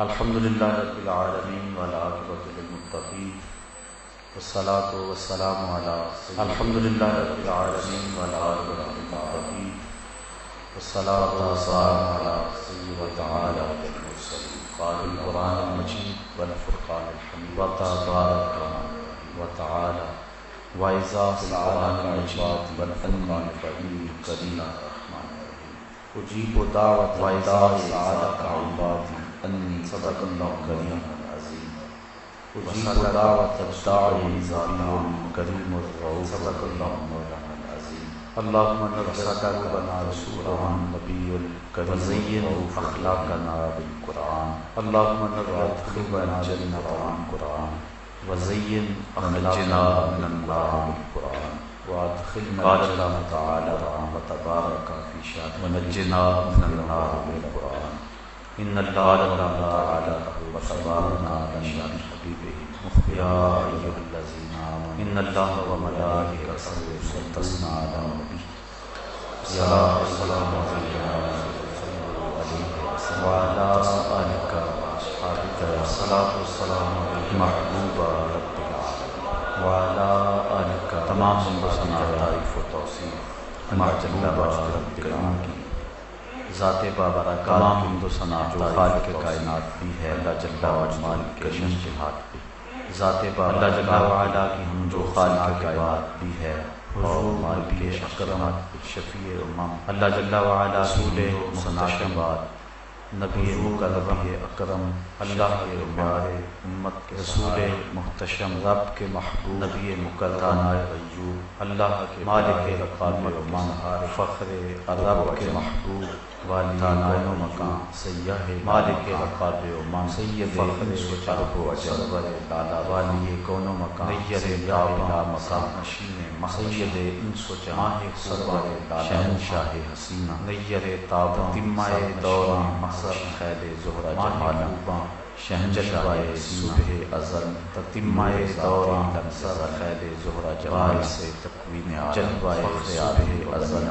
الحمدللہ رب العالمین والعاقبۃ للمتقین والصلاۃ والسلام علی الحمدللہ رب العالمین والعاقبۃ للمتقین والصلاۃ والسلام علی سید تعالی المرسلین قال القرآن المجید والفرقان الحمید وتبارک وتعالی وإذا القرآن المجید والفرقان الحمید اجیب دعوت وإذا عبادی انی صدق اللہ کریم العظیم اجیب دعوت الداعی کریم الرؤوف صدق اللہ مولانا العظیم اللہم نور قلوبنا رسولہ النبی الکریم وزین اخلاقنا بالقرآن اللہم نور قلوبنا جنت بالقرآن وزین اخلاقنا من النار بالقرآن وادخلنا قال اللہ تعالی وتبارک فی شأنہ ونجنا من النار بالقرآن ان اللہ تعالی وتبارک فی شأن حبیبہ یا ایھا الذین آمنوا ان اللہ وملائکتہ یصلون علی النبی یا السلام علیہ وعلی آلہ واصحابہ الصلاۃ والسلام علی محبوب رب العالمین وعلی آلہ تمام ثنا تعریف و توصیف محبوب رب العالمین ذات بابرکات تمام حمد و ثنا جو خالق کائنات بھی ہے اللہ جل وعلا کے شہادت بھی ذات بابرکات اللہ جل وعلا کی ہم جو خالق کائنات بھی ہے اور مالک اکرم شفیع امم اللہ جل وعلا رسول مصطفی نبی مکرم اکرم اللہ کے پیارے امت کے رسول محتشم رب کے محبوب نبی مکرم ایوب اللہ کے مالک رقاب امم فخر رب کے محبوب والی کونو مکان سیاح مالک رقاب امم سید فخر شرف و جبر تعالی والی کونو مکان غیر لا مقام نشین سید انس و جہاں سرور شہنشاہ حسینہ غیر تاب تمائے دور محضر خیر زہرہ جمالہ شہنشاہ صبح ازل تتمائے دور محضر خیر زہرہ جمال سے تکوین جلوہ صبح ازل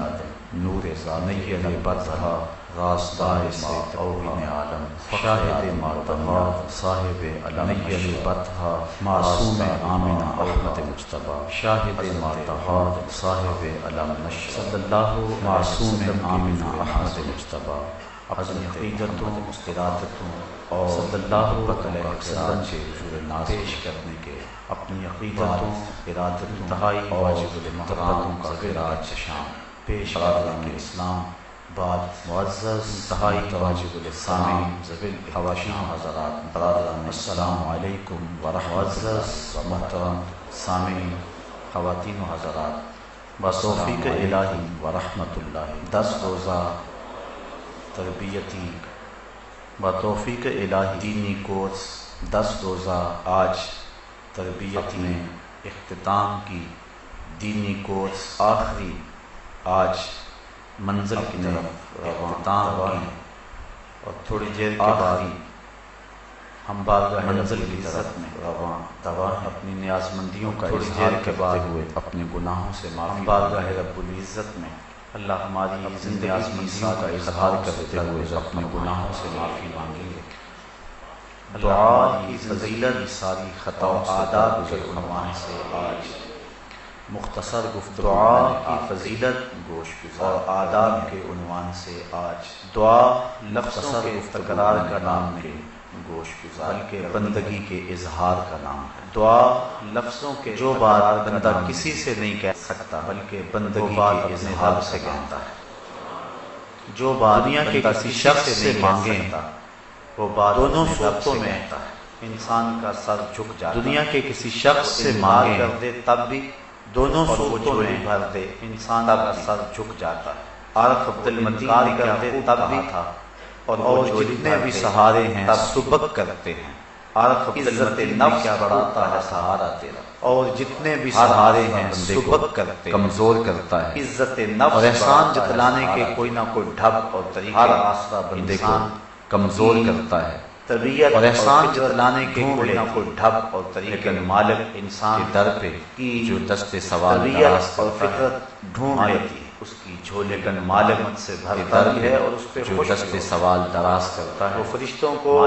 نور نیر بطحہ راستہ سے توہین عالم شاہد ماتحہ صاحب علم نیر بطحہ معصوم آمنہ احمد مجتبی شاہد ماتحہ صاحب علم نشر صلی اللہ معصوم آمنہ احمد مجتبی اپنی عقیدتوں قراتوں اور صلی اللہ علیہ وسلم سے حضور ناز پیش کرنے کے اپنی عقیدتوں قراتوں انتہائی واجب المحرماتوں کا قرات شام پیش کرنے کے اسلام بعد معزز انتہائی واجب السامعین ذویل حواشیوں حضرات برادران السلام علیکم ورحمۃ اللہ و محترم سامعین خواتین و حضرات بتوفیق الہی ورحمۃ اللہ 10 روزہ تربیتی بتوفیق الہی دینی کورس 10 روزہ آج تربیت میں اختتام کی دینی کورس آخری آج منزل کی طرف اختتام کی اور تھوڑی دیر کے بعد ہم بارگاہ منزل کی طرف میں رواں اپنی نیاز مندیوں کا اظہار کے بعد ہوئے اپنے گناہوں سے معافی بارگاہ رب العزت میں اللہ ہماری نیاز مندیوں کا اظہار کرتے ہوئے اپنے گناہوں سے معافی مانگیں گے دعا کی فضیلت ساری خطا و آداب کے عنوان سے آج مختصر گفتگو دعا کی فضیلت گوش اور آداب کے عنوان سے آج دعا لفظوں کے افتقرار کا نام نہیں گوش گزار بلکہ بندگی کے اظہار کا نام ہے دعا لفظوں کے جو بات بندہ کسی سے نہیں کہہ سکتا بلکہ بندگی کے اظہار سے کہتا ہے جو بات دنیا کے کسی شخص سے مانگے وہ بات دونوں صورتوں میں انسان کا سر جھک جاتا دنیا کے کسی شخص سے مانگے کر دے تب بھی دونوں صورتوں میں بھر دے انسان کا سر جھک جاتا ہے عارف عبد المتین کر دے تب بھی تھا اور جتنے بھی سہارے ہیں سبق کرتے ہیں عارف عبد المتین کیا بڑھاتا ہے سہارا تیرا اور جتنے بھی سہارے ہیں سبق کرتے کمزور کرتا ہے عزت نفس اور احسان جتلانے کے کوئی نہ کوئی ڈھب اور طریقہ ہر آسرا بندے کو کمزور کرتا ہے طبیعت اور احسان جتلانے کے کوئی نہ کوئی ڈھب اور طریقہ مالک انسان کے در پہ جو دست سوال طبیعت اور فطرت ڈھونڈ لیتی ہے اس کی جھولے کا مالک سے بھرتا ہے اور اس پہ جو دست سوال دراز کرتا ہے وہ فرشتوں کو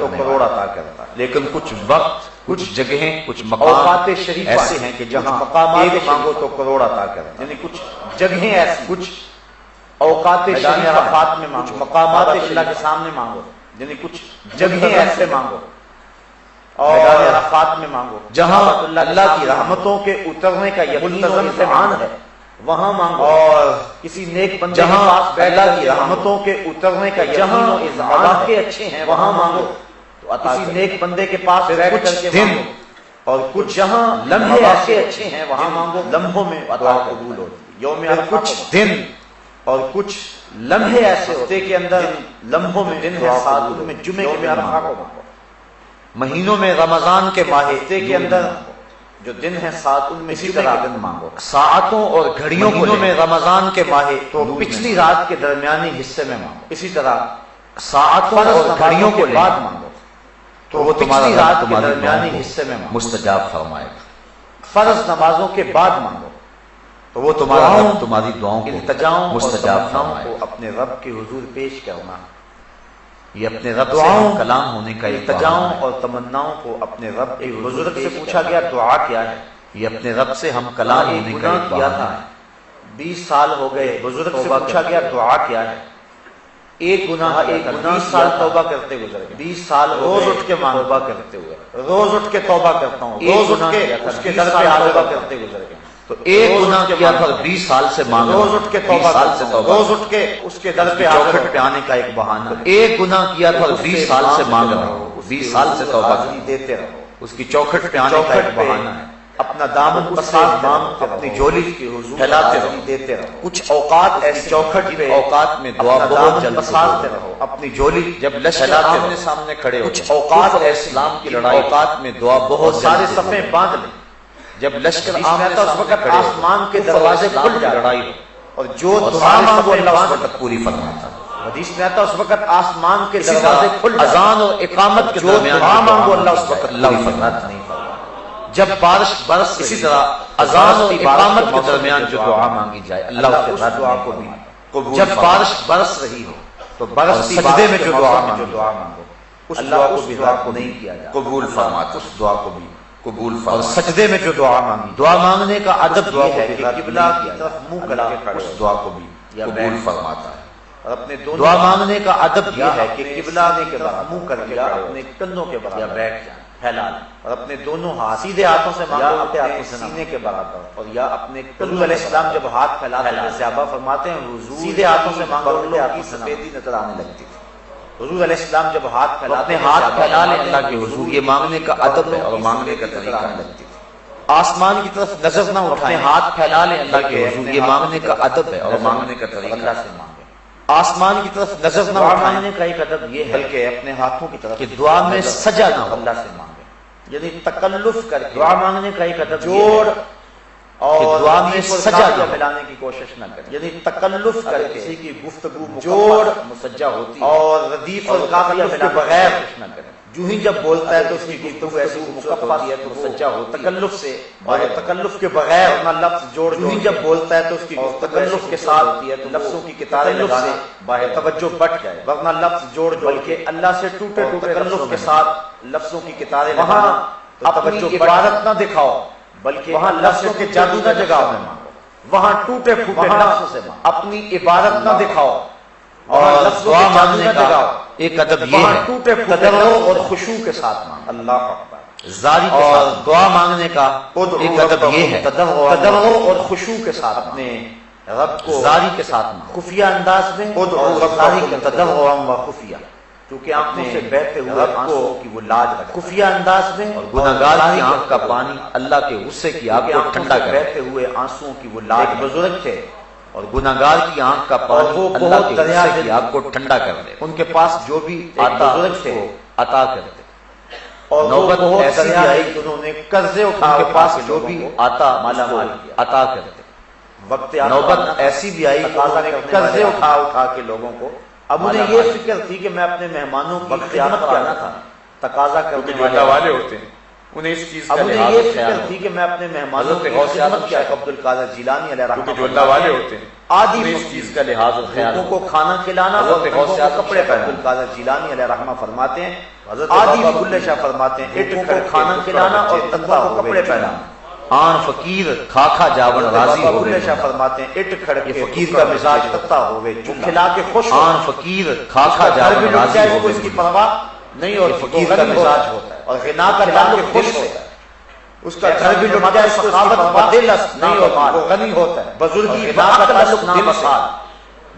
تو کرنے کروڑ والا۔ عطا کرتا ہے۔ لیکن کچھ وقت، کچھ جگہیں، کچھ اوقات مقام شریفہ ایسے ہیں کہ جہاں مقامات ایک مانگو تو کروڑ عطا کرتا ہے، یعنی کچھ جگہیں ایسی کچھ اوقات میدان شریفہ عرفات میں کچھ مانگو، مقامات اللہ اللہ کے سامنے مانگو، یعنی کچھ جگہیں ایسے مانگو، میدان اور عرفات میں مانگو جہاں اللہ اللہ کی رحمت رحمتوں کے اترنے کا یقین و ملتزم سے اذعان مانگو، ہے وہاں مانگو، اور کسی نیک بندے جہاں کے پاس بیٹھ اللہ کر کی کے رحمتوں کے اترنے کا یقین جہاں و اذعان مواقع ہے اچھے ہیں وہاں مانگو، تو عطا کسی کرے۔ نیک بندے کے پاس پھر بیٹھ کچھ کر کے دن مانگو، اور کچھ جہاں لمحے مواقع ایسے اچھے ہیں وہاں جن مانگو، لمحوں میں دعا دعا قبول ہوتی ہے۔ یوم پھر عرفہ کچھ کو دن اور کچھ لمحے ایسے ہوتے کے اندر لمحوں میں دن ہے دعا سات قبول ان میں ہوتی ہے۔ جمعے کے یوم عرفہ عرفہ کو کو مانگو، مہینوں میں رمضان کے ماہ ہفتے کے اندر جو دن ہے سات ان میں اسی جمعے طرح کے دن مانگو، ساعتوں اور گھڑیوں کو مہینوں میں میں رمضان کے ماہ تو پچھلی رات کے درمیانی حصے میں مانگو، اسی طرح ساعتوں فرض اور نمازوں گھڑیوں کو کے لے بعد مانگو تو وہ پچھلی تمہاری رات کے تمہاری درمیانی دعاؤں کو حصے میں مانگو، مستجاب فرمائے گا، فرض نمازوں کے بعد مانگو، تو وہ تمہارا دعاؤں، رب تمہاری دعاؤں کو التجاؤں اور مستجاب تمناؤں فرمائے کو گا۔ اپنے رب کے حضور پیش کرنا، یہ اپنے رب سے دعاؤں، ہم کلام ہونے کا ایک التجاؤں بہانہ ہے۔ اور تمناؤں کو اپنے رب کے حضور بزرگ سے پیش پوچھا کرنا۔ گیا دعا کیا ہے؟ یہ اپنے رب سے ہم کلام ایک ہونے کا گناہ ایک کیا بہانہ تھا، ہے۔ 20 سال ہو گئے، بزرگ سے توبہ پوچھا کرتے گیا ہوئے۔ دعا کیا ہے؟ ایک گناہ ایک کیا تھا، گناہ 20 سال کیا تھا، توبہ کرتے گزر گئے، 20 سال ہو روز گئے اٹھ کے مانگو، توبہ کرتے ہوئے، روز اٹھ کے توبہ کرتا ہوں، ایک روز اٹھ گناہ کے کیا تھا، اس کے 20 در پہ سال توبہ توبہ کرتے گزر گئے، تو ایک روز گناہ اٹھ کے کیا تھا مانگو، 20 سال سے مانگ رہا روز ہوں، اٹھ کے 20 توبہ سال کرتا سے ہوں، توبہ روز اٹھ کے اس کے در پہ حاضر چوکھٹ پہ آنے کا ایک بہانہ ہے۔ تو ایک گناہ کیا تھا 20 سال سے مانگ رہا ہوں، اس 20 کے سال سے حضور توبہ حاضری کرتا دیتے رہو، ہوں، اس کی چوکھٹ پہ آنے کا ایک چوکھٹ پہ بہانہ ہے۔ اپنا دامن اس سے پسار مانگتے اپنی رہو، جھولی کے حضور پھیلاتے حاضری رہو۔ دیتے رہو، کچھ اوقات ایسے چوکھٹ پہ اوقات میں دعا اپنا بہت دامن جلد پسارتے قبول رہو، ہوتی ہے۔ اپنی جھولی جب لشکر پھیلاتے آمنے رہو، سامنے کھڑے ہو کچھ جائیں، اوقات کفر اور ایسے اسلام کی جن لڑائی اوقات میں دعا بہت سارے جلد صفیں قبول باندھ ہوتی لیں، ہے۔ جب لشکر حدیث میں آمنے آتا ہے اس سامنے وقت کھڑے ہو آسمان کے کفر اور دروازے اسلام کھل کی جاتے لڑائی ہیں، ہو اور جو اور دعا ساری مانگو صفیں اللہ اس اس وقت وقت پوری فرماتا ہے۔ حدیث میں آتا ہے اس وقت آسمان کے اسی دروازے طرح کھل جاتے ہیں، اذان اور اقامت کے جو درمیان دعا جو مانگو دعا اللہ اس مانگی وقت جائے، اللہ پوری فرماتا نہیں ہے۔ فرماتا۔ جب بارش برس اسی طرح اذان اور اقامت کے درمیان جو دعا مانگی جائے اللہ اس کے اس رد دعا نہیں کو بھی فرماتا۔ قبول جب فرماتا۔ بارش برس رہی ہو تو اور برستی سجدے میں کے جو موسم دعا میں مانگی دعا جائے، مانگو اس اللہ دعا کو اس بھی دعا رد کو نہیں کیا جائے، قبول فرماتا، اس دعا کو بھی قبول اور فرماتا۔ سجدے میں جو دعا مانگی، دعا مانگنے کا ادب دعا یہ کو ہے بھی کہ رد قبلہ نہیں کی کیا طرف جائے، منہ اللہ کر کے کے کھڑے اس ہو دعا کو بھی یا قبول بیٹھ فرماتا ہے۔ اور اپنے دونوں دعا مانگنے کا ادب یا یہ ہے کہ اپنے قبلہ سینے کی کے طرف برابر منہ کر کے یا کھڑے ہو اپنے کندھوں کے برابر یا بیٹھ جائیں، پھیلا لیں، اور اپنے دونوں ہاتھ سیدھے ہاتھوں سے یا مانگو، الٹے اپنے ہاتھوں سے نہ سینے کے برابر، اور یا اپنے حضور حضور علیہ السلام جب ہاتھ پھیلاتے تھے، صحابہ فرماتے ہیں حضور سیدھے ہاتھوں سے مانگو، بغلوں الٹے ہاتھوں کی سے نہ سفیدی نظر آنے لگتی تھی۔ حضور علیہ السلام جب ہاتھ تو پھیلاتے اپنے ہیں، ہاتھ صحابہ پھیلا لیں فرماتے اللہ ہیں کے حضور حضور، یہ مانگنے کا ادب ہے اور مانگنے کا طریقہ آنے ہے۔ لگتی تھی۔ آسمان کی طرف نظر نہ اٹھائیں، اپنے ہاتھ پھیلا لیں اللہ کے حضور، یہ مانگنے کا ادب ہے اور مانگنے کا طریقہ اللہ ہے۔ سے مانگے، آسمان کی طرف نظر نہ دعا اٹھائیں مانگنے کا ایک ادب یہ ہے بلکہ اپنے ہاتھوں کی طرف کہ دعا میں سجا نہ ہو، اللہ سے مانگے، یعنی تکلف کر کے دعا مانگنے کا ایک ادب جوڑ اور اور دعا میں لطیف اور سجا قافیہ نہ ہو، ملانے کی کوشش نہ کرے، یعنی تکلف کر اگر کے کسی کی گفتگو جوڑ مسجع ہوتی ہے اور ردیف اور اور قافیہ تکلف کے ملانے کی بغیر کوشش نہ کرے، جو ہی جب بولتا ہے تو اس کی گفتگو ایسی مکفر ہوتی ہے تو مسجع وہ ہوتی ہے تکلف سے، اور اور تکلف کے بغیر اپنا لفظ جوڑ جو ہی جب بولتا ہے تو اس کی اور گفتگو تکلف ایسی کے کے ساتھ ساتھ ہوتی ہے تو لفظوں لفظوں کی کی کتاریں تکلف لگانا سے باہر توجہ بٹ جائے، ورنہ لفظ جوڑ بلکہ اللہ سے ٹوٹے اور ٹوٹے تکلف لفظوں کے کے ساتھ ساتھ لفظوں کی کتاریں وہاں لگانا تو اپنی توجہ عبادت نہ دکھاؤ، بلکہ وہاں لفظوں کے جادو نہ جگاؤ، وہاں ٹوٹے پھوٹے لفظوں سے اپنی عبادت نہ دکھاؤ، اور دعا مانگنے کا جگاؤ، ایک ادب یہ وہاں ہے ٹوٹے پھوٹے تضرع اور خشوع کے ساتھ مانگو، اللہ اکبر، زاری کے اور ساتھ دعا مانگنے کا ایک ادب یہ ہے تضرع اور خشوع کے ساتھ اپنے رب کو زاری کے ساتھ مانگو، خفیہ انداز میں ادعو اور ربکم ظاہری کے تضرع و خفیہ، کیونکہ آنکھوں سے بہتے ہوئے رب کو آنسوؤں کی وہ لاج رکھتا ہے، خفیہ انداز میں اور گناہگار ظاہری کی کے آنکھ کا پانی اللہ کے غصے کی آگ کو ٹھنڈا کرے۔ بہتے ہوئے آنسوؤں کی وہ لاج، ایک بزرگ تھے اور گناہگار کی آنکھ کا اور پانی وہ اللہ بہت کے دریا غصے دل کی آگ کو ٹھنڈا کر دے، ان کے پاس جو بھی آتا بزرگ اس تھے کو عطا کر دے۔ اور نوبت وہ بہت ایسی بھی دریا آئی دل انہوں نے قرضے اٹھا ان کے اٹھا پاس کے جو لوگوں بھی کو آتا مالا مال اس کو کیا، عطا کر دے۔ وقت نوبت ایسی بھی آئی کہ تقاضا انہوں نے کرنے قرضے والے اٹھا اٹھا کے لوگوں کو، اب انہیں یہ فکر تھی کہ میں اپنے مہمانوں کی خدمت کیا تھا، تقاضا کرنے والے ہوتے ہیں انہیں اس چیز اب کا انہیں لحاظ یہ خیال فکر ہو۔ تھی کہ میں اپنے مہمانوں کی حضرت غوث خدمت اعظم کیا، شیخ عبد القادر جیلانی علیہ رحمۃ کیونکہ جو اللہ والے ہوتے ہیں آدھی انہیں اس چیز کا لحاظ اور خیال لوگوں ہو۔ کو کھانا کھلانا اور حضرت غوث لوگوں کو اعظم کپڑے شیخ پہنانا، عبد القادر جیلانی علیہ رحمہ فرماتے ہیں حضرت آدھی بابا بلے شاہ فرماتے ہیں لوگوں لوگوں کو کو کھانا کھلانا اور تنہا کو کپڑے پہنانا، آن فقیر کھا جاون راضی بابا ہوئے بلے شاہ فرماتے ہیں اٹ کھڑ کے فقیر کا مزاج تتا ہوئے جو کھلا کے خوش آن فقیر کھا جاون راضی اس ہوئے کی پرواہ نہیں اور فقیر کا مزاج ہوتا ہے اور غنا کا تعلق خوش ہوتا ہے اس کا گھر بھی لٹ جائے سخاوت بدل نہیں ہوتا وہ غنی ہوتا ہے بزرگی کا تعلق دل سے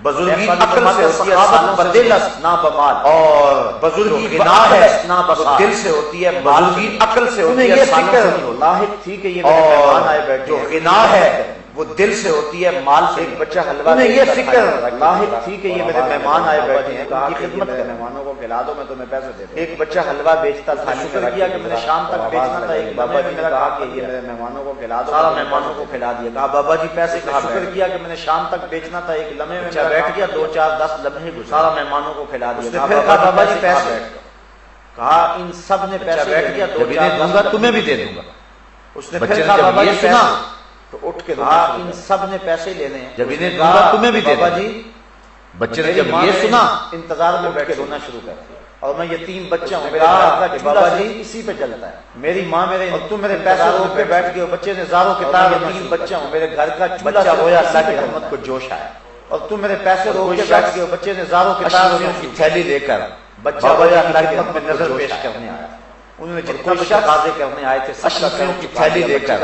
بزرگی عقل سے سخاوت بدل نہ بمال اور بزرگی غنا ہے نہ بسال دل سے ہوتی ہے بزرگی عقل سے ہوتی ہے فکر لاحق تھی کہ یہ میرے مہمان آئے بیٹھے جو غنا ہے وہ دل سے ہوتی ہے مال سے ایک بچہ حلوہ یہ فکر لاحق تھی کہ یہ میرے مہمان آئے بیٹھے ہیں ان کی خدمت کریں مہمانوں کو کھلا دو میں تمہیں پیسے دے دوں ایک بچہ حلوہ بیچتا تھا شکر کیا کہ میں نے شام تک بیچنا تھا ایک بابا جی نے کہا کہ یہ میرے مہمانوں کو کھلا دو سارا مہمانوں کو کھلا دیا کہا بابا جی پیسے کہا شکر کیا کہ میں نے شام تک بیچنا تھا ایک لمحے میں بیٹھ گیا 2 4 10 لمحے سارا مہمانوں کو کھلا دیا پھر کہا بابا جی پیسے کہا ان سب نے پیسے بیٹھ گیا 2 4 دوں گا تمہیں بھی دے دوں گا اس نے پھر کہا بابا جی سنا تو اٹھ کے کہا ان سب نے پیسے لینے ہیں جب انہیں دوں گا تمہیں بھی دے بابا جی بچے نے جب یہ سنا انتظار میں بیٹھ کے رونا شروع کر دیا اور میں یتیم بچہ ہوں میرے گھر کا بابا جی اسی پہ چلتا ہے میری ماں میرے اور تم میرے پیسے روک کے بیٹھ گئے بچے نے زاروں کے تار یتیم بچہ ہوں میرے گھر کا بچہ رویا اللہ کی رحمت کو جوش آیا اور تم میرے پیسے روک کے بیٹھ گئے بچے نے زاروں کے تار کی تھیلی لے کر بچہ رویا اللہ کی رحمت میں نظر پیش کرنے آیا انہوں نے جتنا تقاضے کرنے آئے تھے اشرفیوں کی تھیلی لے کر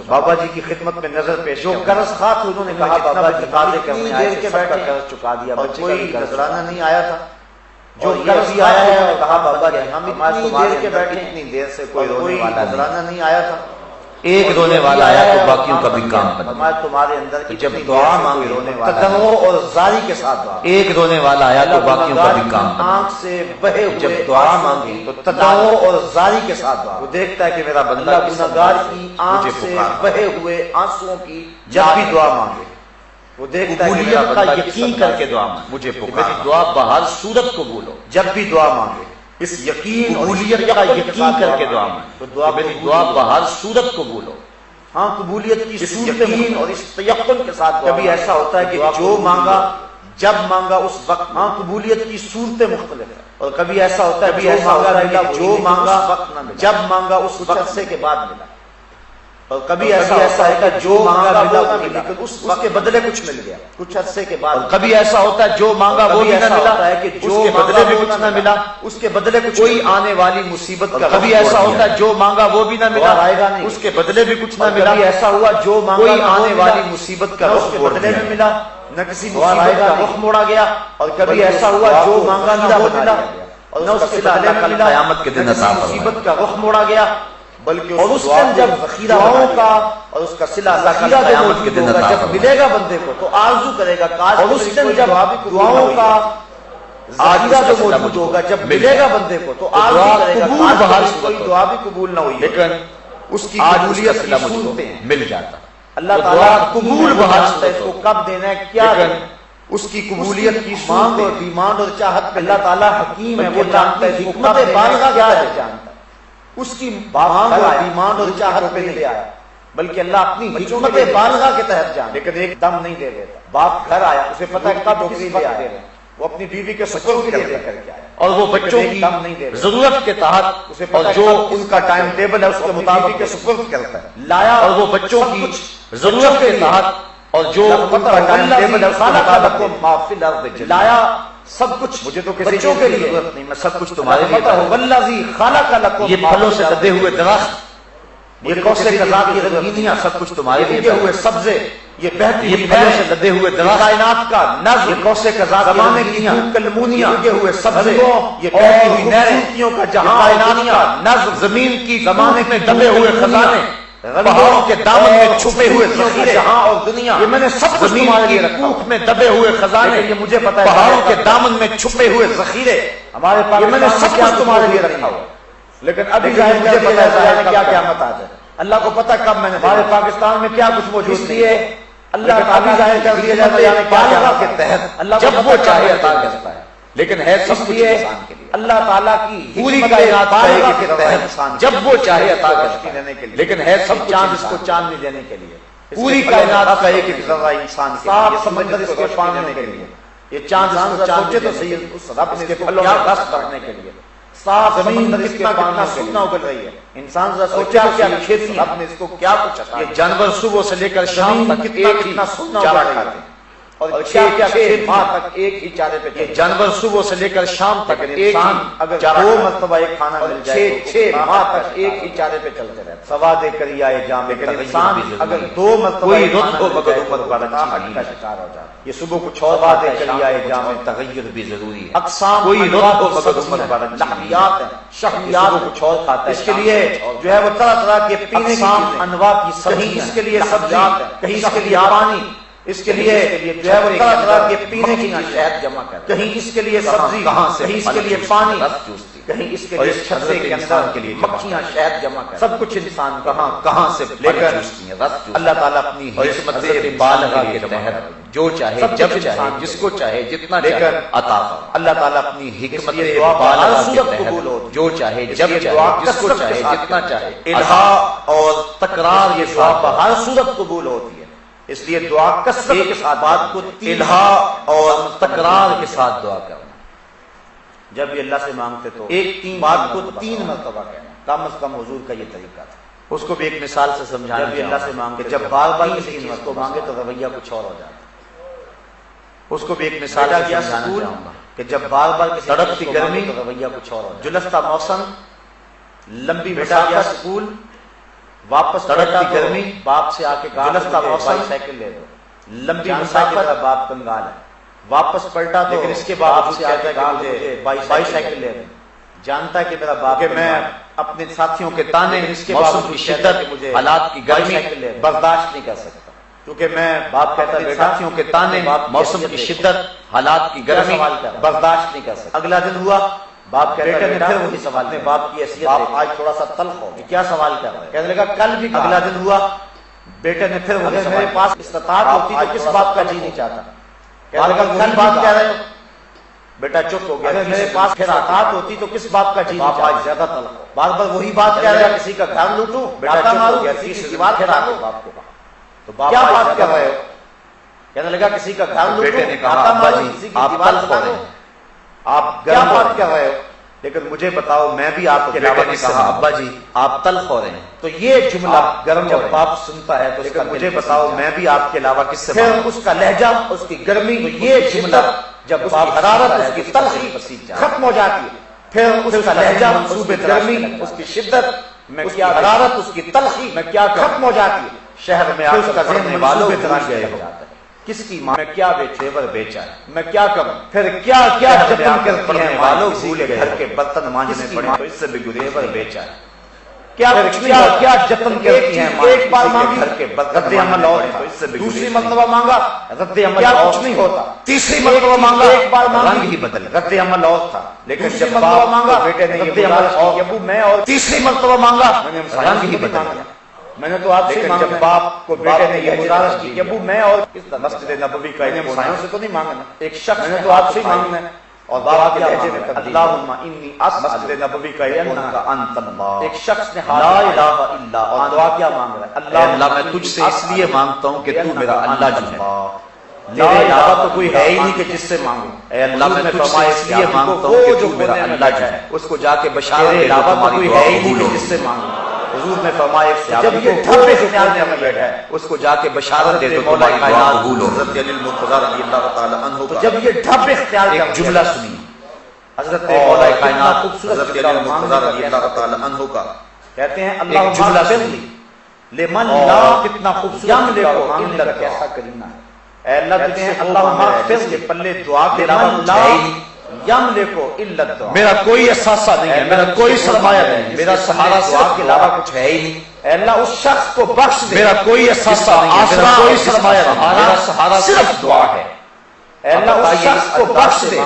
بابا جی کی خدمت میں نظر پیش جو قرض خواہ تھے انہوں نے کہا بابا جی تقاضے کرنے آئے تھے سب کا قرض چکا دیا اور کوئی نذرانہ نہیں آیا تھا جو قرض آیا ہے اور کہا بابا جی ہم اتنی دیر کے بیٹھے اتنی دیر سے کوئی رونے والا نذرانہ نہیں آیا تھا ایک رونے والا آیا تو باقیوں کا بھی کام بنا تمہارے اندر جب دعا مانگی رونے والا اور زاری کے ساتھ دعا ایک رونے والا آیا تو باقیوں کا بھی کام بنا آنکھ سے بہے جب دعا مانگی تو تداو اور زاری کے ساتھ دعا وہ دیکھتا ہے کہ میرا بندہ گنہگار کی آنکھ سے بہے ہوئے آنسوؤں کی جب بھی دعا مانگے وہ دیکھتا ہے کہ میرا بندہ یقین کر کے دعا مانگے مجھے میری دعا بہر صورت قبول ہو جب بھی دعا مانگے اس یقین اور قبولیت کا یقین کر کے دعا مانگے تو دعا میری دعا بہر صورت قبول ہو ہاں قبولیت کی یقین اور اس تیقن کے ساتھ کبھی ایسا ہوتا ہے کہ جو مانگا جب مانگا اس وقت ہاں قبولیت کی صورتیں مختلف ہیں اور کبھی ایسا ہوتا ہے کبھی ایسا ہوتا ہے کہ جو مانگا جب مانگا اس وقت سے کے بعد ملا اور کبھی ایسا ہے کہ جو مانگا ملا لیکن اس کے بدلے کچھ مل گیا کچھ عرصے کے بعد کبھی ایسا ہوتا ہے جو مانگا وہ بھی نہ ملا ہے کہ جو بدلے بھی کچھ نہ ملا اس کے بدلے کچھ کوئی آنے والی مصیبت کا کبھی ایسا ہوتا ہے جو مانگا وہ بھی نہ ملا آئے گا نہیں اس کے بدلے بھی کچھ نہ ملا ایسا ہوا جو مانگا کوئی آنے والی مصیبت کا اس کے بدلے میں ملا نہ کسی مصیبت کا رخ موڑا گیا اور کبھی ایسا ہوا جو مانگا نہ وہ ملا اور نہ اس کے بدلے میں ملا قیامت کے دن عطا مصیبت کا رخ موڑا گیا بلکہ اور اس دن جب ذخیرہ کا اور اس کا صلہ ذخیرہ قیامت کے دن جب ملے گا بندے کو تو آرزو کرے گا کاش اور اس دن جب دعاؤں کا ذخیرہ جو موجود ہوگا جب ملے گا بندے کو تو آرزو کرے گا کاش کوئی دعا بھی قبول نہ ہوئی لیکن اس کی قبولیت کی صورتیں مل جاتا اللہ تعالیٰ قبول بہت اس کو کب دینا ہے کیا اس کی قبولیت کی مانگ اور ڈیمانڈ اور چاہت پہ اللہ تعالیٰ حکیم ہے وہ جانتا ہے حکمت بالغہ کیا ہے جانتا ہے اس کی مانگ اور ڈیمانڈ اور چاہت پہ نہیں آیا بلکہ اللہ اپنی حکمت بالغہ کے تحت جان لیکن ایک دم نہیں دے دیتا باپ گھر آیا اسے پتہ ہے کب کس وقت دے رہے ہیں وہ اپنی بیوی کے سپرد کے لیے کر کے آیا اور وہ بچوں کی ضرورت کے تحت اسے اور جو ان کا ٹائم ٹیبل ہے اس کے مطابق کے سپرد کرتا ہے لایا اور وہ بچوں کی ضرورت کے تحت اور جو ان کا ٹائم ٹیبل ہے اس کے مطابق لایا سب کچھ مجھے تو کسی بچوں کے لیے ضرورت نہیں میں سب کچھ تمہارے لیے پتہ ہو والذی خلق لکم یہ پھلوں سے لدے ہوئے درخت یہ کوسے قضا کی رنگینیاں سب کچھ تمہارے لیے ہوئے سبزے یہ بہتی یہ پھلوں سے لدے ہوئے درخت کائنات کا نظم یہ کوسے قضا زمانے کی کلمونیاں لگے ہوئے سبزے یہ بہتی ہوئی نہریں کا جہاں کائنات کا نظم زمین کی زمانے میں دبے ہوئے خزانے پہاڑوں کے دامن میں چھپے ہوئے ذخیرے جہاں اور دنیا یہ میں نے سب کچھ تمہارے لیے رکھا کوکھ میں دبے ہوئے خزانے یہ مجھے پتہ ہے پہاڑوں کے دامن میں چھپے ہوئے ذخیرے ہمارے پاس یہ میں نے سب کچھ تمہارے لیے رکھا ہوا لیکن ابھی ظاہر مجھے پتہ ہے کیا قیامت آ جائے اللہ کو پتہ کب میں نے ہمارے پاکستان میں کیا کچھ موجود ہے اللہ ابھی ظاہر کر دیا جاتا ہے کیا کے تحت اللہ جب وہ چاہے عطا کرتا ہے لیکن ہے سب کچھ انسان کے لیے اللہ تعالیٰ کی پوری کائنات کے تحت جب وہ چاہے عطا کرتا ہے لیکن ہے سب چاند اس کو چاندنی دینے کے لیے پوری کائنات کا ایک ذرہ انسان کے لیے سمندر اس کو پانے کے لیے یہ چاند اس کو چاند تو صحیح اس رب کے پھلوں کا رس کرنے کے لیے صاف زمین کتنا سونا اگل رہی ہے. انسان ذرا سوچا کیا کھیتی آپ نے اس کو کیا کچھ عطا. یہ جانور صبح سے لے کر شام تک کتنا سونا چارہ کھاتے ہیں اور چھ ماہ تک ایک ہی چارے پہ. یہ جانور صبح سے لے کر شام تک انسان اگر 2 مرتبہ ایک کھانا مل جائے 6 ماہ تک ایک ہی چارے پہ چلتے رہتے. سواد کریائے جام انسان اگر 2 مرتبہ کا شکار ہو جائے. یہ صبح کچھ اور بات ہے کریائے جام تغیر بھی ضروری ہے. اقسام کوئی لحیات ہیں شخصیات کچھ اور کھاتا ہے. اس کے لیے جو ہے وہ طرح طرح کے پینے کی انواع کی کہیں اس کے لیے سبزیات ہیں کہیں اس کے لیے پانی اس کے لیے جو ہے وہ طرح طرح کے پینے کی شہد جمع کرتے ہیں. کہیں اس کے لیے سبزی کہیں اس کے لیے پانی کہیں اس کے لیے چھتے کے اندر کے لیے مکھیاں شہد جمع کرتے. سب کچھ انسان کہاں سے لے کر اللہ تعالیٰ اپنی حکمت بالغہ کے تحت جو چاہے جب چاہے جس کو چاہے جتنا چاہے عطا. اللہ تعالیٰ اپنی حکمت بالغہ کے تحت جو چاہے جب چاہے جس کو چاہے جتنا چاہے. الہا اور تکرار یہ دعا ہر صورت قبول ہوتی ہے. اس لیے دعا کثرت کے ساتھ بات کو الہا اور تکرار کے ساتھ دعا کرنا. جب بھی اللہ سے مانگتے تو ایک بات کو 3 مرتبہ کہنا کم از کم حضور کا یہ طریقہ تھا. اس کو بھی ایک مثال سے سمجھانا. جب بھی اللہ سے مانگتے جب بار بار کسی چیز کو مانگے تو رویہ کچھ اور ہو جاتا. اس کو بھی ایک مثال سے سمجھانا چاہوں گا کہ جب بار بار کسی سڑک کی گرمی تو رویہ کچھ اور ہو جاتا. جلستہ موسم لمبی بیٹا گیا اسکول واپس سڑک کی گرمی باپ سے آ کے جلستہ موسم سائیکل لے دو. لمبی مسافت باپ کنگال ہے واپس پلٹا تو لیکن اس کے بعد سے آتا ہے کہ مجھے بائی سائیکل لے دیں. جانتا ہے کہ میرا باپ کہ میں اپنے ساتھیوں کے تانے اس کے موسم کی شدت مجھے حالات کی گرمی برداشت نہیں کر سکتا کیونکہ میں باپ کہتا ہے ساتھیوں کے تانے موسم کی شدت حالات کی گرمی برداشت نہیں کر سکتا. اگلا دن ہوا باپ بیٹے نے پھر وہی سوال نے باپ کی حیثیت آج تھوڑا سا تلخ ہو کیا سوال کر رہا ہے. کہنے لگا کل بھی اگلا دن ہوا بیٹے نے پھر وہی میرے پاس استطاعت ہوتی تو کس بات کا جی نہیں چاہتا. کہنے لگا کل بات کہہ رہے ہو بیٹا چپ ہو گیا. میرے پاس پھر استطاعت ہوتی تو کس بات کا جی نہیں چاہتا. زیادہ تلخ بار بار وہی بات کہہ رہا ہے کسی کا گھر لوٹوں بیٹا چپ ہو گیا. تیسری بات پھر آ باپ کو تو باپ کیا بات کر رہے ہو. کہنے لگا کسی کا گھر لوٹوں. بیٹے نے کہا ابا جی آپ تلخ ہو رہے ہیں آپ کیا بات کر رہے ہو لیکن مجھے بتاؤ میں بھی آپ کے علاوہ نے کہا ابا جی آپ تلخ ہو رہے ہیں. تو یہ جملہ گرم جب باپ سنتا ہے تو مجھے بتاؤ میں بھی آپ کے علاوہ کس سے. پھر اس کا لہجہ اس کی گرمی یہ جملہ جب باپ حرارت اس کی تلخی ختم ہو جاتی ہے پھر اس کا لہجہ منصوب گرمی اس کی شدت میں کیا حرارت اس کی تلخی میں کیا ختم ہو جاتی ہے. شہر میں آپ کا ذہن والوں اتنا گئے ہو جاتا ہے کس کی ماں میں کیا بیچے بیچا ہے میں کیا کروں. پھر کیا کیا جتن کرتی ہیں والوں بھولے گھر کے برتن مانجنے پڑے تو اس سے بھی گزر بیچا ہے. کیا کیا جتن کرتی ہیں ایک بار مانگی گھر کے رد عمل اور دوسری مرتبہ مانگا رد عمل کچھ نہیں ہوتا. تیسری مرتبہ مانگا ایک بار رنگ ہی بدل رد عمل اور تھا لیکن جب مرتبہ مانگا بیٹے نے رد عمل اور ابو میں اور تیسری مرتبہ مانگا رنگ ہی بدل گیا. میں نے تو آپ سے جب باپ کو بیٹے نے یہ گزارش کی کہ ابو میں اور مسجد نبوی کا سایوں سے تو نہیں مانگنا. ایک شخص میں نے تو آپ سے ہی مانگنا ہے اور باپ کے لہجے میں اللہم انی مسجد نبوی کا انت اللہ. ایک شخص نے لا الہ الا اور دعا کیا مانگ رہا ہے اللہ میں تجھ سے اس لیے مانگتا ہوں کہ تو میرا اللہ جو ہے لا الہ تو کوئی ہے ہی نہیں کہ جس سے مانگوں. اے اللہ میں تجھ سے اس لیے مانگتا ہوں کہ تو میرا اللہ جو ہے اس کو جا کے بشارت دے دو کوئی ہے ہی نہیں کہ جس سے مانگوں. حضور نے فرمایا جب یہ ڈھب اختیار میں بیٹھا ہے اس کو جا کے بشارت دے دو مولا کائنات قبول ہو. حضرت علی المرتضی رضی اللہ تعالی عنہ کا جب یہ ڈھب اختیار کا جملہ سنی حضرت مولا کائنات خوبصورت حضرت علی المرتضی رضی اللہ تعالی عنہ کا کہتے ہیں اللہ جملہ سنی لمن لا کتنا خوبصورت دیکھو اندر کیسا کرینا ہے. اے اللہ کہتے ہیں اللہم اغفر کے پلے دعا کے علاوہ میرا کوئی احساسہ نہیں ہے میرا کوئی سرمایہ نہیں ہے میرا سہارا دعا کے علاوہ کچھ ہے ہی نہیں. اے اللہ اس شخص کو بخش دے. میرا کوئی احساسہ نہیں ہے میرا کوئی سرمایہ نہیں میرا سہارا صرف دعا ہے. اے اللہ اس شخص کو بخش دے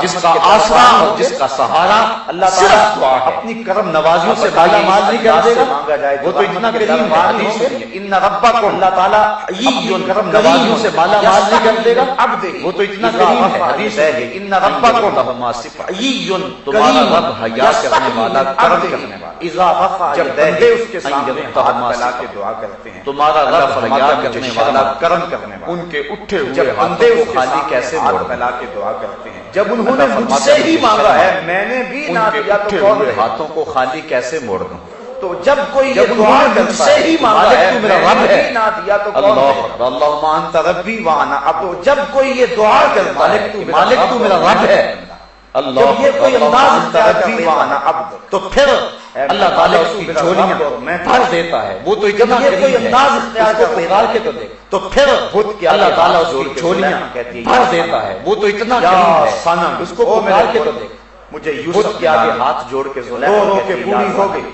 جس کا آسرا اور جس کا سہارا اللہ تعالیٰ دعا ہے. اپنی کرم نوازیوں سے مالا مال نہیں کر دے گا وہ تو اتنا کریم ہے. ان ربکم اللہ تعالیٰ کرم نوازیوں سے مالا مال نہیں کر دے گا اب دے وہ تو اتنا کریم ہے. حدیث ہے ان ربکم تمہارا رب حیا کرنے والا کرم کرنے والا اذا رفع جب بندے اس کے سامنے ہاتھ پھیلا کے دعا کرتے ہیں تمہارا رب حیا کرنے والا کرم کرنے والا ان کے اٹھے ہوئے جب بندے اس کے کیسے ہاتھ موڑ پھیلا کے دعا کرتے ہیں. جب انہوں نے مجھ سے ہی مانگا ہے میں نے بھی نہ دیا تو کون دے؟ ہاتھوں کو خالی کیسے موڑ دوں؟ تو جب کوئی یہ دعا مجھ سے ہی مانگا ہے تو میرا میں رب نے ہے. بھی نہ دیا تو کون دے؟ اللہ اللہم انت ربی وانا عبد. تو جب کوئی یہ دعا کرتا ہے مالک تو میرا رب ہے. اللہ جب یہ کوئی انداز اختیار کر ربی لیتا وانا ہے عبد تو پھر اللہ تعالیٰ اس کی جھولیاں بھر دیتا ہے. وہ تو اتنا جب یہ کوئی انداز اختیار کر لیتا ہے کے تو دیکھ تو پھر اللہ تعالیٰ اس کی جھولیاں بھر دیتا ہے. وہ تو اتنا یا ہے صنم اس کو پکار کے تو دیکھ. مجھے بدھ یوسف کے آگے ہاتھ جوڑ کے رو رو کے بوڑھی ہو گئی.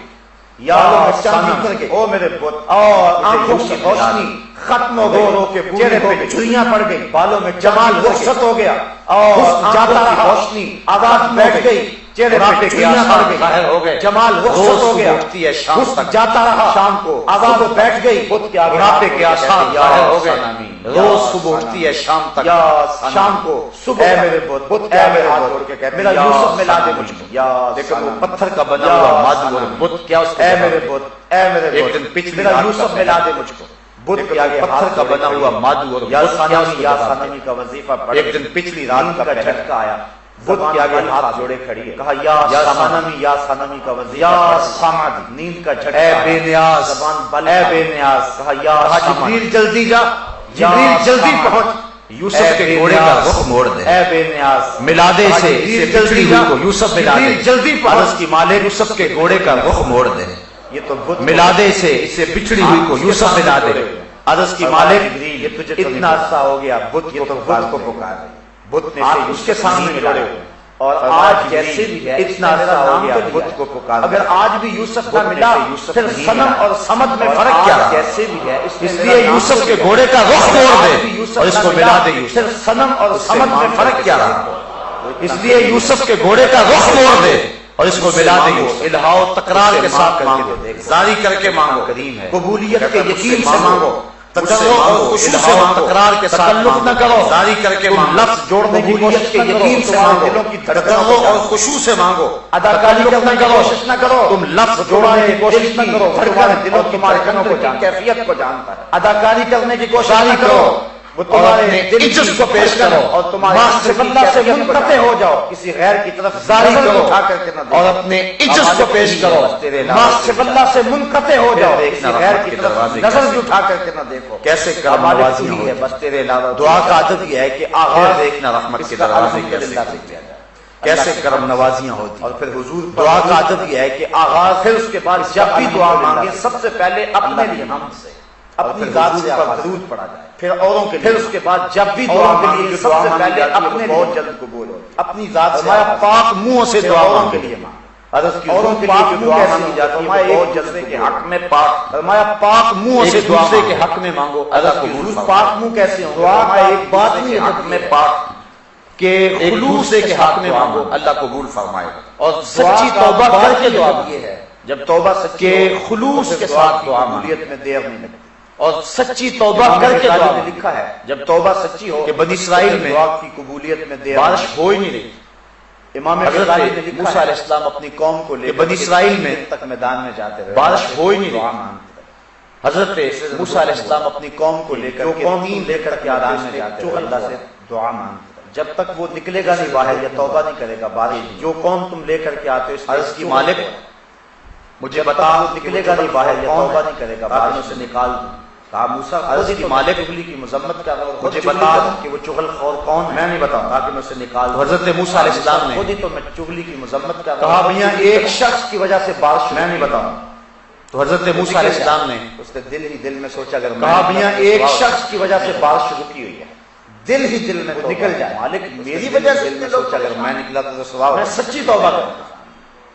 یا صنم او میرے بت اور آنکھوں کی روشنی ختم ہو گئی. رو کے چہرے پہ جھریاں پڑ گئی. بالوں میں جمال رخصت ہو گیا اور جاتا رہا. روشنی آواز بیٹھ گئی. چہرے پہ جھریاں پڑ گئی. ہو گئے جمال رخصت ہو گیا. شام تک جاتا رہا. شام کو آواز بیٹھ گئی. بت کے بڑھاپے کے آثار ظاہر ہو گئے. روز صبح اٹھتی ہے شام تک. یا شام کو صبح اے میرے بت بت اے میرے ہاتھ جوڑ کے کہتے میرا یوسف ملا دے مجھ کو. یا لیکن وہ پتھر کا بنا ہوا مادہ بت کیا اس اے میرے بت اے میرے ایک بت دن پچھلی میرا رات یوسف ملا دے مجھ کو. بت کے آگے پتھر کا بنا ہوا مادہ اور یا صنمی کا وظیفہ پڑھ. ایک دن پچھلی رات کا جھٹکا آیا. بت کے آگے ہاتھ جوڑے کھڑی ہے. کہا یا صنمی کا وظیفہ یا صمد. نیند کا جھٹکا. اے بے نیاز زبان بل. اے بے نیاز. کہا یا جبریل جلدی جا. جبریل جلدی پہنچ. یوسف کے گھوڑے کا رخ موڑ دے. اے بے نیاز ملادے سے جلدی جا. یوسف ملا دے. جلدی عرض کی مالک یوسف کے گھوڑے کا رخ موڑ دے. یہ تو بت ملادے سے اس سے بچھڑی ہوئی کو یوسف ملا دے. عرض کی مالک یہ تجھے اتنا عرصہ ہو گیا بت کو پکار. بت نے اس کے سامنے جوڑے ہوئے. اور آج جیسے بھی ہے اتنا عرصہ ہو گیا بت کو پکار. اگر آج بھی یوسف نہ ملا پھر صنم اور صمد میں فرق کیا؟ جیسے بھی ہے اس لیے یوسف کے گھوڑے کا رخ موڑ دے اور اس کو ملا دے. پھر صنم اور صمد میں فرق کیا رہا؟ اس لیے یوسف کے گھوڑے کا رخ موڑ دے اور اس کو ملا دے. الہا و تکرار کے ساتھ مانگو. زاری کر کے مانگو. کریم ہے. قبولیت کے یقین سے مانگو. تکرار کے ساتھ نہ کرو. زاری کر کے مانگو. لفظ جوڑنے کی کوشش کے یقین سے مانگو. دلوں کی دھڑکنوں اور خشوع سے مانگو. اداکاری کرنے کی کوشش نہ کرو. تم لفظ جوڑنے کی کوشش نہ کرو. تمہارے دلوں کی دھڑکنوں کو کیفیت کو جانتا ہے. اداکاری کرنے کی کوشش نہ کرو. وہ تمہارے دل کو پیش کرو اور تمہارے اللہ سے منقطع ہو جاؤ. کسی غیر کی طرف زاری کرو اٹھا کر کے نہ دیکھو. اور اپنے عجز کو پیش کرو. اللہ سے منقطع ہو جاؤ. کسی غیر کی طرف نظر بھی اٹھا کر کے نہ دیکھو. کیسے کرم نوازیاں ہے بس تیرے علاوہ. دعا کا عادت یہ ہے کہ آغاز دیکھنا رحمت کے دروازے کیسے کرم نوازیاں ہوتی. اور پھر حضور دعا کا عادت یہ ہے کہ آغاز پھر اس کے بعد جب بھی دعا مانگے سب سے پہلے اپنے لیے ہم سے اپنی ذات سے درود پڑھا جائے. پھر اوروں کے پھر اس کے بعد جب بھی دعا مانگے سب سے پہلے اپنے بہت جلد قبول ہو. اپنی ذات سے پاک منہ سے دعا اوروں کے لیے مانگ. اوروں کے لیے جو دعا مانگی جاتی ہے بہت جلد کے حق میں پاک. فرمایا پاک منہ سے دوسرے کے حق میں مانگو. پاک منہ کیسے ہوں؟ دعا کا ایک بات نہیں حق میں پاک کہ خلوص کے حق میں مانگو. اللہ قبول فرمائے. اور سچی توبہ کر کے دعا یہ ہے جب توبہ سچی خلوص کے ساتھ دعا قبولیت میں دیر نہیں لگتی. اور سچی توبہ کر کے دعا نے لکھا ہے جب توبہ سچی ہو کہ بنی اسرائیل میں دعا کی قبولیت میں دیر بارش ہو ہی نہیں رہی. امام غزالی نے لکھا موسیٰ علیہ السلام اپنی قوم کو لے بنی اسرائیل میں تک میدان میں جاتے رہے بارش ہو ہی نہیں دعا رہی. مانگتے رہے. حضرت موسیٰ علیہ السلام اپنی قوم کو لے کر لے کر کے میدان میں جاتے رہے اللہ سے دعا مانگتے رہے. جب تک وہ نکلے گا نہیں باہر یا توبہ نہیں کرے گا بارش جو قوم تم لے کر کے آتے ہو اس عرض کی مالک مجھے بتا نکلے گا نہیں باہر یا توبہ نہیں کرے گا باہر سے نکال دوں. کہا موسیٰ عرض کی مالک چغلی کی مذمت کر رہا مجھے بتا کہ وہ چغل خور کون ہے. میں نہیں بتاؤں تاکہ میں اسے نکال دوں. حضرت موسیٰ علیہ السلام نے خود ہی تو میں چغلی کی مذمت کر کہا بھیا ایک شخص کی وجہ سے بارش میں نہیں بتاؤں. تو حضرت موسیٰ علیہ السلام نے اس نے دل ہی دل میں سوچا اگر کہا بھیا ایک شخص کی وجہ سے بارش رکی ہوئی ہے دل ہی دل میں نکل جائے مالک میری وجہ سے سوچا اگر میں نکلا تو ثواب میں سچی توبہ کروں.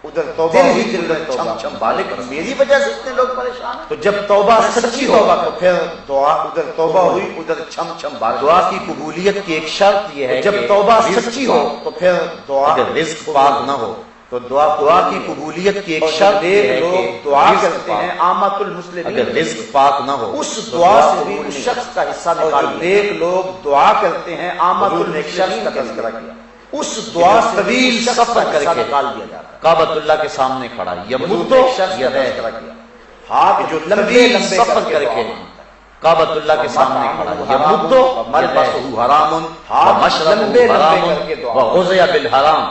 ادھر توبہ دل ہی دل میں چھم چھم مالک میری وجہ سے اتنے لوگ پریشان. تو جب توبہ سچی توبہ تو پھر دعا ادھر توبہ ہوئی ادھر چھم چھم بارش. دعا کی قبولیت کی ایک شرط یہ ہے جب توبہ سچی ہو تو پھر دعا رزق پاک نہ ہو تو دعا کی قبولیت کی ایک شرط یہ ہے لوگ دعا کرتے ہیں عامت المسلمین اگر رزق پاک نہ ہو اس دعا سے بھی اس شخص کا حصہ نکال. ایک لوگ دعا کرتے ہیں عامت المسلمین کا تذکرہ کیا اس دعا سے طویل سفر کر کے نکال دیا جاتا ہے. کعبۃ اللہ کے سامنے کھڑا یہ شخص کا تذکرہ کیا ہاتھ جو لمبے سفر کر کے کعبۃ اللہ کے سامنے کھڑا ہے، یمدو ملبسہ حرام ومشربہ حرام وغذی بالحرام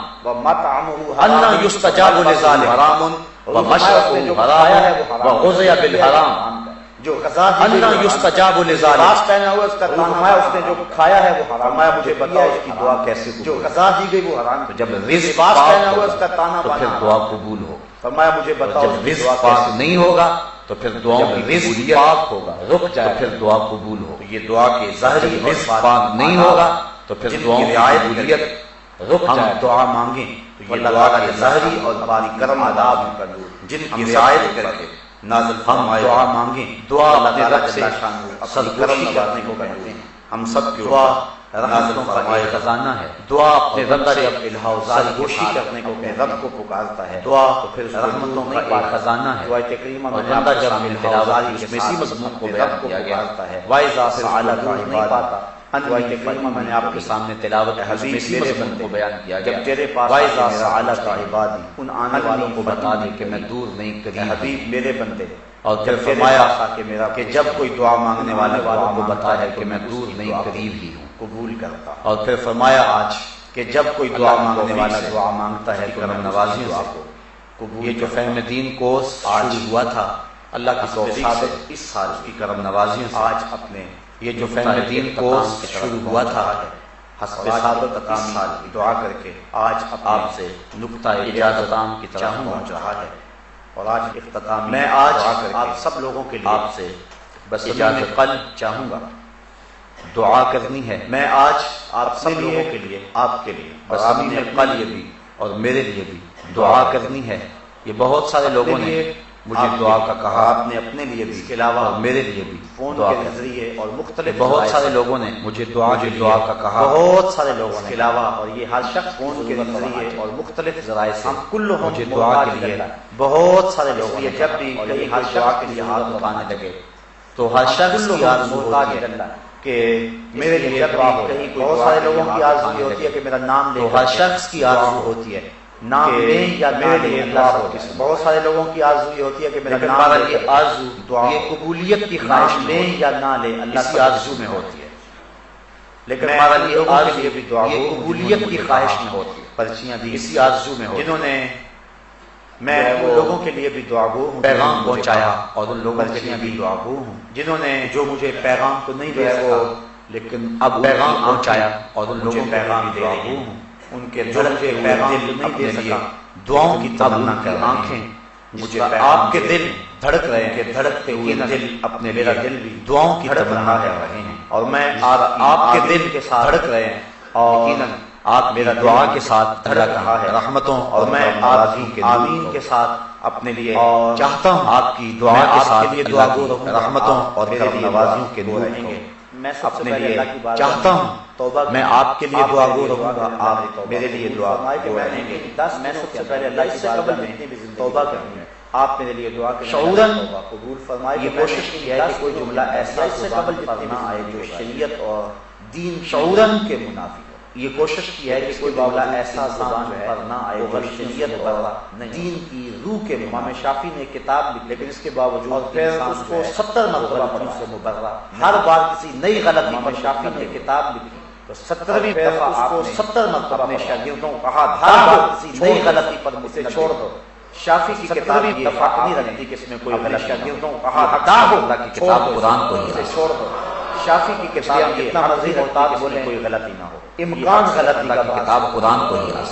انا یستجاب لذلک حرام ومشربہ حرام وغذی بالحرام جو غذا انا یستجاب لذلک، لباس پہنا ہوا اس کا فرمایا اس نے جو کھایا ہے وہ حرام، فرمایا مجھے بتاؤ اس کی دعا کیسے ہوگی؟ جو غذا دی گئی وہ حرام، تو جب رزق لباس پاک پہنا ہوا اس ہوگا کا تانا تو پھر بانا دعا قبول ہوگی، فرمایا مجھے بتاؤ اس جب کی رزق دعا پاک کیسے نہیں ہوگا تو پھر دعاؤں کی رزق قبولیت پاک ہوگا رک جائے تو پھر دعا قبول ہوگی۔ یہ دعا کے ظاہری رزق پاک نہیں ہوگا تو پھر جن کی دعاؤں کی رعایت قبولیت رک ہم جائے دعا مانگیں تو یہ اللہ دعا تعالیٰ کے کے ظاہری اور باطنی کرم آداب میں کر دوں جن ہم کی رعایت رعایت کر کر کے کے نازل ہم فرمائے دعا مانگیں، دعا اللہ اپنے تعالیٰ رب سے جل شانہ اپنی سرگوشی کرم کرنے نوازنے کو کو کہتے کہتے ہیں۔ ہیں۔ ہم سب کی دعا نازل رحمتوں کا فرمائے ایک خزانہ ہے، دعا اپنے رب سے سرگوشی سرگوشی کرنے کو اپنے رب کو پکارتا ہے، دعا تو پھر رحمتوں کا ایک خزانہ ہے، دعا تکریمہ اور میں بندہ آپ کے جب سامنے تلاوت حوزاری اس کے میں اسی ساتھ مضمون کو اپنے بیان رب کو کیا گیا پکارتا ہے، وائزا پھر سعادہ دور نہیں پاتا دعا تکریمہ میں نے آپ کے سامنے تلاوت اس میں اسی مضمون کو بیان کیا گیا جب تیرے پاس وائزا میرا سعادہ کا عبادی ان آنے والوں کو بتا دے کہ میں دور نہیں اے قریب ہوں۔ حبیب میرے بندے اور پھر جب تیرے فرمایا پاس آ کے میرا کہ جب کوئی دعا مانگنے والے والوں والوں کو کو بتا ہے تو کہ میں اس دور کی نہیں دعا کو قریب ہی ہوں۔ قبول کرتا اور پھر فرمایا آج کہ جب کوئی دعا اللہ مانگنے توفیق والا سے دعا مانگتا ہے تو کرم میں نوازیوں نوازیوں سے سے قبول یہ جو کرتا فہم دین کورس شروع ہوا تھا اللہ کی توفیق سے اس سال کی کرم نوازیوں سے آج اپنے یہ جو فہم دین کورس شروع ہوا تھا حسب سعادت اس سال کی دعا کر کے آج آپ سے نقطہ اجازت عام کی طرف پہنچ رہا ہے، اور آج اختتام میں آج دعا کر کے آپ سب لوگوں کے لیے آپ سے بس اجازت اجازت قلب چاہوں گا، دعا کرنی ہے۔ میں آج آپ سب لوگوں کے لیے آپ کے لیے بس اور اپنے اپنے قلب بھی اور میرے لیے بھی دعا کرنی ہے۔ یہ بہت سارے لوگوں نے مجھے دعا کا کہا، آپ نے اپنے لیے بھی اس کے علاوہ اور میرے لیے بھی فون دعا کے کرنی ذریعے اور مختلف بہت ذرائع سارے سے لوگوں نے مجھے دعا کا کہا، بہت سارے لوگوں اس نے کے علاوہ اور یہ ہر شخص فون کے ذریعے اور مختلف ذرائع سے ہم کل مجھے مجھے دعا کے لیے بہت سارے اس لوگوں لیے نے جب بھی اور کہیں یہ ہر ہر دعا شخص کے کے لیے لیے ہاتھ ہاتھ اٹھانے اٹھانے لگے تو ہر شخص کی آرزو ہوتی ہے کہ میرے لیے جب دعا بھی ہو کہیں کوئی بہت دعا سارے کے لوگوں لیے کی ہاتھ آرزو اٹھانے ہوتی ہے لگے کہ میرا نام لے تو کر ہر شخص کی آرزو ہوتی ہے نام کہ لیں یا میرے میرے لیے لیے دعا دعا ہو۔ بہت سارے لوگوں کی آرزو یہ ہوتی ہے کہ میرا لیکن نام ہمارا لے یہ کر آرزو دعا یہ ہو۔ قبولیت کی نام خواہش لیں میں یا نہ لیں اللہ اسی کا آرزو میں ہوتی ہے، لیکن میں ہمارا ان یہ لوگوں کے آرزو لیے بھی دعا یہ ہو قبولیت کی خواہش میں ہوتی ہے، پرچیاں دی اسی آرزو میں ہوتی ہے۔ جنہوں نے میں ان لوگوں کے لیے بھی دعا گو ہوں پیغام مجھے پہنچایا کہا، اور ان لوگوں کے لیے پرچیاں بھی دی دعا گو ہوں جنہوں نے جو مجھے پیغام تو نہیں جو دے ہے سکا وہ لیکن اب پیغام پہنچایا اور ان مجھے لوگوں کے پیغام لیے دے دعا رہی گو ہیں، ہوں ان کے جو دل کے مجھے پیغام دل تو نہیں اپنے دے لیے سکا دعاؤں کی اب تمنا ان کی کر رہے ہیں، آنکھیں مجھے مجھے آپ کے پیغام دل دھڑک رہے ان کے ہیں، دھڑکتے ہوئے یقیناً دل اپنے میرا لیے دل بھی دعاؤں کی دھڑک تمنا رہا ہے کر رہے ہیں، اور میں آپ کے آمین دل کے ساتھ دھڑک رہے ہیں، اور یقیناً آپ میرا دعا کے ساتھ دھڑک رہا ہے، رحمتوں اور میں آپ کی آمین کے ساتھ اپنے لیے اور چاہتا ہوں آپ کی دعا میں کے آپ ساتھ کے لیے اللہ دعا کی گو رہوں گا، رحمتوں آپ اور میرے کرم لیے نوازیوں دعا کے گو نور رہیں کو گے۔ میں سب سے اپنے پہلے لیے اللہ کی بارگاہ چاہتا ہوں توبہ میں آپ کے لیے دعا گو رہوں گا، آپ میرے لیے دعا گو رہیں گے۔ میں سب سے پہلے اللہ کی بارگاہ میں توبہ کروں گا، آپ میرے لیے دعا کریں، شعوراً توبہ قبول فرمائے۔ یہ کوشش کی ہے کہ کوئی جملہ ایسا اس سے قبل زبان پر جتنے نہ آئے بھی جو شریعت اور دین شعوراً کے منافی ہو۔ یہ کوشش کی ہے کہ کوئی جملہ ایسا زبان پر نہ آئے وہ جو شریعت شریعت اور اور دین کی روح کے امام امام شافی نے کتاب لکھی، لیکن اس کے باوجود اور پھر انسان اس جو کو ہے 70 مرتبہ غلطیوں سے مبرہ ہر بار کسی نئی غلطی امام پر شافی نے کتاب لکھی تو 70ویں پھر دفعہ اس آپ کو نے 70 مرتبہ اپنے پڑھا۔ شاگردوں کو کہا ہر بار کسی نئی چھوڑ دو، غلطی پر اسے متنبہ چھوڑ دو۔ شافی کی کتاب 70ویں یہ دفعہ حق نہیں آپ رکھتی نے کہ اس میں کوئی اپنے غلطی شاگردوں کو کو کہا کہا ہٹا دو، اللہ کی چھوڑ کتاب دو، قرآن کو ہی اسے ہے۔ چھوڑ دو۔ شافی کی کتاب ہم یہ اتنا حق مزید نہیں محتاط رکھتی کہ اس میں بولیں، کوئی غلطی نہ ہو، امکان یہ حق غلطی کا کی کتاب قرآن کو ہی ہے۔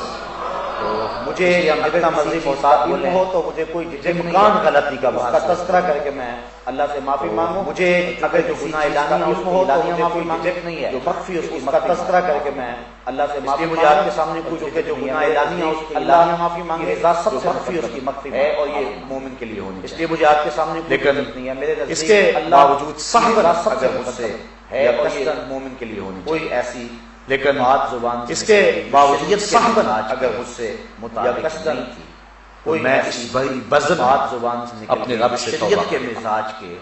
تو مجھے جتنا مرضی محتاط علم ہو تو مجھے کوئی جھجک نہیں امکان ہے غلطی کا اس کا تذکرہ کر کے میں اللہ سے معافی مانگوں۔ مجھے اگر جو گناہ اعلانیہ علم ہو تو مجھے کوئی جھجک نہیں ہے، جو مخفی اس کا تذکرہ کر کے میں اللہ سے معافی مجھے آپ کے سامنے کوئی کہ جو گناہ اعلانیہ اس کی اللہ معافی مانگے، سب سے مخفی اس کی مخفی ہے اور یہ مومن کے لیے ہونی چاہیے۔ اس لیے مجھے آپ کے سامنے کوئی جھجک نہیں ہے، میرے اس کے باوجود صحبت سب سے اگر مجھ سے ہے اور یہ مومن کے لیے ہونی کوئی چاہیے، ایسی لیکن بات زبان اس کے باوجود صحبت صحبت اگر مجھ سے مطابق نہیں تھی، کوئی میں ایسی اس بڑی بزم بات زبان سے نکل اپنے رب سے توبہ شریعت کے مزاج کے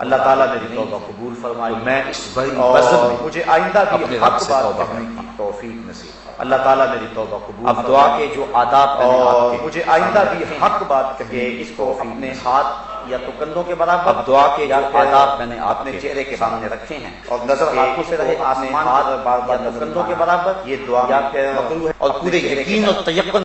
اللہ تعالیٰ میری توبہ قبول فرمائے، میں اس بڑی اور بزم میں مجھے آئندہ بھی اپنے حق رب سے بات توبہ کہنے کرتا کی توفیق نصیب فرمائے۔ اللہ تعالیٰ میری توبہ قبول اب دعا کے جو آداب میں نے آپ اور کے مجھے آئندہ بھی حق بات کہ اس کو اپنے ہاتھ یا تو کندھوں کے برابر، اب دعا کے یا جو پھر آداب میں نے آپ اپنے کے چہرے کے سامنے رکھے ہیں اور نظر کہ ہاتھوں سے اس کو رہے اپنے آسمان ہاتھ بار بار یا تو نظر کندھوں کے آنا۔ برابر یہ دعا یا پھر مقروء ہے اور پورے اپنے چہرے کے یقین اور تیقن